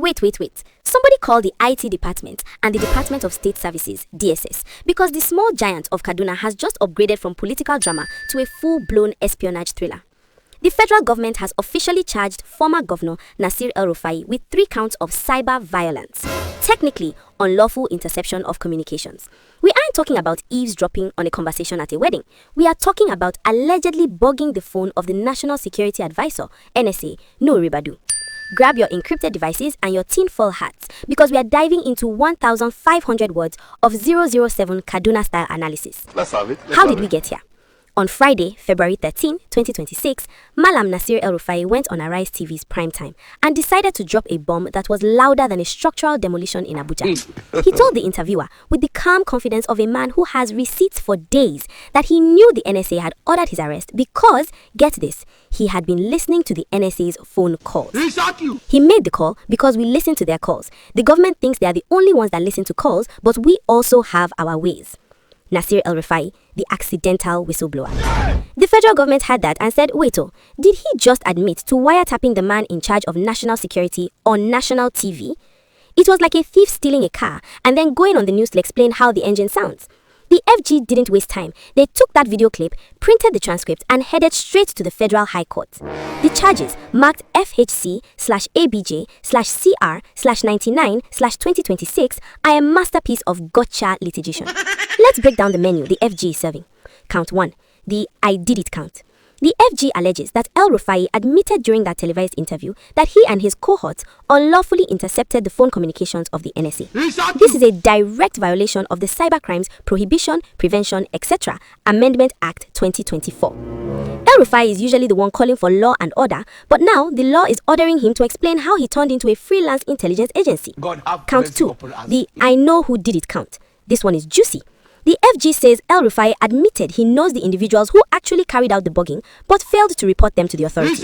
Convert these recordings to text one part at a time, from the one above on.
Wait. Somebody call the IT department and the Department of State Services, DSS, because the small giant of Kaduna has just upgraded from political drama to a full-blown espionage thriller. The federal government has officially charged former Governor Nasir El-Rufai with 3 counts of cyber violence, technically unlawful interception of communications. We aren't talking about eavesdropping on a conversation at a wedding. We are talking about allegedly bugging the phone of the National Security Advisor, NSA, Nuhu Ribadu. Grab your encrypted devices and your tinfoil hats because we are diving into 1,500 words of 007 Kaduna-style analysis. How did we get here? On Friday, February 13, 2026, Mallam Nasir El-Rufai went on Arise TV's primetime and decided to drop a bomb that was louder than a structural demolition in Abuja. He told the interviewer, with the calm confidence of a man who has receipts for days, that he knew the NSA had ordered his arrest because, get this, he had been listening to the NSA's phone calls. He made the call because we listen to their calls. The government thinks they are the only ones that listen to calls, but we also have our ways. Nasir El-Rufai, the accidental whistleblower. The federal government had that and said, wait, did he just admit to wiretapping the man in charge of national security on national TV? It was like a thief stealing a car and then going on the news to explain how the engine sounds. The FG didn't waste time. They took that video clip, printed the transcript, and headed straight to the Federal High Court. The charges, marked FHC/ABJ/CR/99/2026, are a masterpiece of gotcha litigation. Let's break down the menu the FG is serving. Count 1. The I did it count. The FG alleges that El-Rufai admitted during that televised interview that he and his cohorts unlawfully intercepted the phone communications of the NSA. This is a direct violation of the Cybercrimes Prohibition, Prevention, etc. Amendment Act 2024. El-Rufai is usually the one calling for law and order, but now the law is ordering him to explain how he turned into a freelance intelligence agency. Count 2. The I know who did it count. This one is juicy. The FG says El-Rufai admitted he knows the individuals who actually carried out the bugging but failed to report them to the authorities.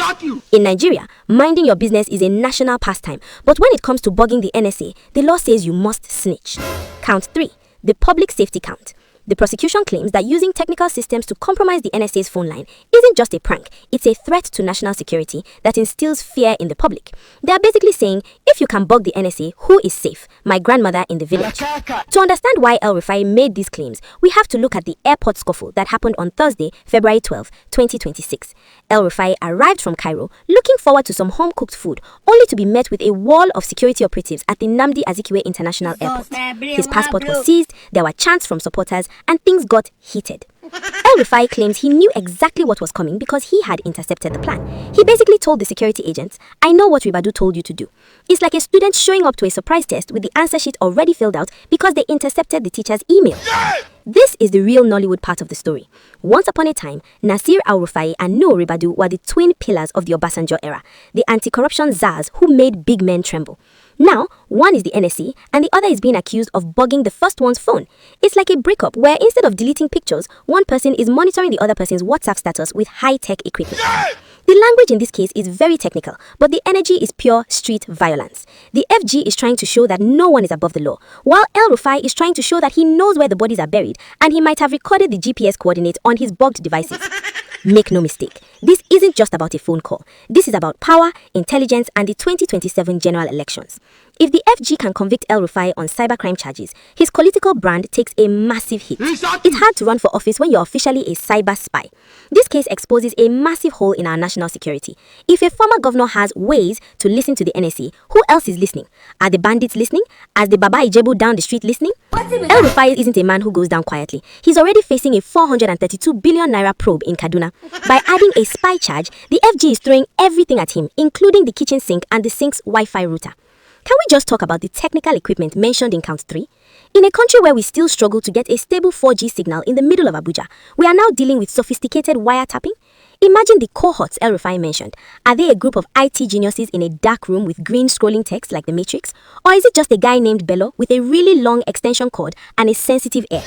In Nigeria, minding your business is a national pastime, but when it comes to bugging the NSA, the law says you must snitch. Count 3. The public safety count. The prosecution claims that using technical systems to compromise the NSA's phone line isn't just a prank, it's a threat to national security that instills fear in the public. They are basically saying, if you can bug the NSA, who is safe? My grandmother in the village. To understand why El-Rufai made these claims, we have to look at the airport scuffle that happened on Thursday, February 12, 2026. El-Rufai arrived from Cairo looking forward to some home-cooked food, only to be met with a wall of security operatives at the Nnamdi Azikiwe International Airport. His passport was seized, there were chants from supporters, and things got heated. El-Rufai claims he knew exactly what was coming because he had intercepted the plan. He basically told the security agents, I know what Ribadu told you to do. It's like a student showing up to a surprise test with the answer sheet already filled out because they intercepted the teacher's email. This is the real Nollywood part of the story. Once upon a time, Nasir El-Rufai and Nuhu Ribadu were the twin pillars of the Obasanjo era, the anti-corruption czars who made big men tremble. Now, one is the NSA and the other is being accused of bugging the first one's phone. It's like a breakup where instead of deleting pictures, one person is monitoring the other person's WhatsApp status with high-tech equipment. The language in this case is very technical, but the energy is pure street violence. The FG is trying to show that no one is above the law, while El-Rufai is trying to show that he knows where the bodies are buried and he might have recorded the GPS coordinates on his bugged devices. Make no mistake, this isn't just about a phone call. This is about power, intelligence, and the 2027 general elections. If the FG can convict El-Rufai on cybercrime charges, his political brand takes a massive hit. It's hard to run for office when you're officially a cyber spy. This case exposes a massive hole in our national security. If a former governor has ways to listen to the NSA, who else is listening? Are the bandits listening? Are the Baba Ijebu down the street listening? El-Rufai isn't a man who goes down quietly. He's already facing a 432 billion naira probe in Kaduna. By adding a spy charge, the FG is throwing everything at him, including the kitchen sink and the sink's Wi-Fi router. Can we just talk about the technical equipment mentioned in count 3? In a country where we still struggle to get a stable 4G signal in the middle of Abuja, we are now dealing with sophisticated wiretapping. Imagine the cohorts El-Rufai mentioned. Are they a group of IT geniuses in a dark room with green scrolling text like the Matrix? Or is it just a guy named Bello with a really long extension cord and a sensitive ear?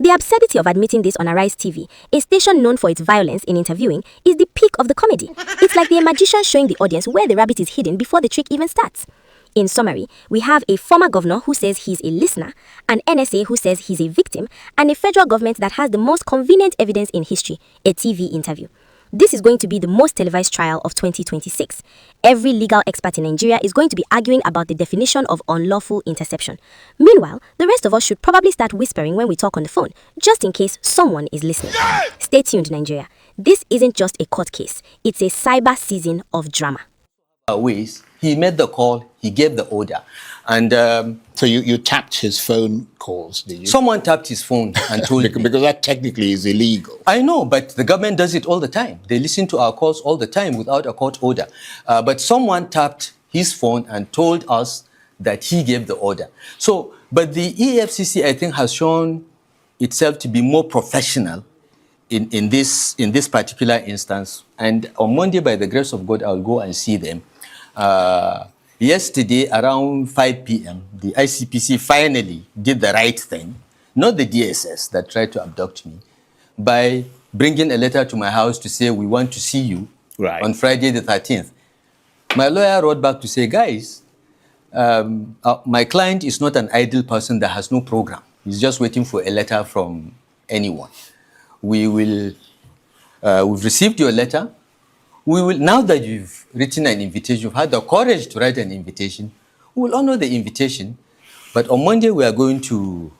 The absurdity of admitting this on Arise TV, a station known for its violence in interviewing, is the peak of the comedy. It's like the magician showing the audience where the rabbit is hidden before the trick even starts. In summary, we have a former governor who says he's a listener, an NSA who says he's a victim, and a federal government that has the most convenient evidence in history, a TV interview. This is going to be the most televised trial of 2026. Every legal expert in Nigeria is going to be arguing about the definition of unlawful interception. Meanwhile, the rest of us should probably start whispering when we talk on the phone, just in case someone is listening. Stay tuned, Nigeria. This isn't just a court case, it's a cyber season of drama. Ways, he made the call, he gave the order. And so you tapped his phone calls, did you? Someone tapped his phone and told me. Because that technically is illegal. I know, but the government does it all the time. They listen to our calls all the time without a court order. But someone tapped his phone and told us that he gave the order. So, but the EFCC, I think, has shown itself to be more professional in this particular instance. And on Monday, by the grace of God, I'll go and see them. Yesterday, around 5 p.m., the ICPC finally did the right thing, not the DSS that tried to abduct me, by bringing a letter to my house to say, we want to see you on Friday the 13th. My lawyer wrote back to say, guys, my client is not an idle person that has no program. He's just waiting for a letter from anyone. We've received your letter. We will, now that you've written an invitation, you've had the courage to write an invitation, we will honor the invitation. But on Monday, we are going to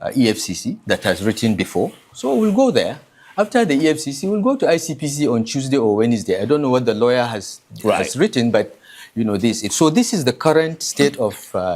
EFCC that has written before. So we'll go there. After the EFCC, we'll go to ICPC on Tuesday or Wednesday. I don't know what the lawyer has written, but you know this. So this is the current state of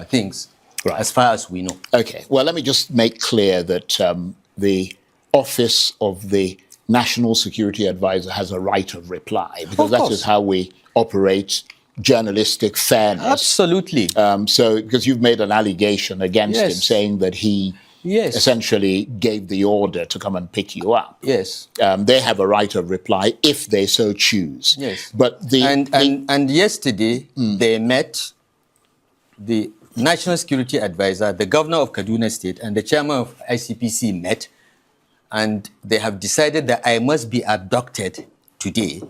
things as far as we know. Okay. Well, let me just make clear that the Office of the National Security Advisor has a right of reply, because that is how we operate journalistic fairness. Absolutely. So, because you've made an allegation against him saying that he essentially gave the order to come and pick you up. Yes. They have a right of reply if they so choose. Yes. But and yesterday they met the National Security Advisor, the Governor of Kaduna State, and the Chairman of ICPC met. And they have decided that I must be abducted today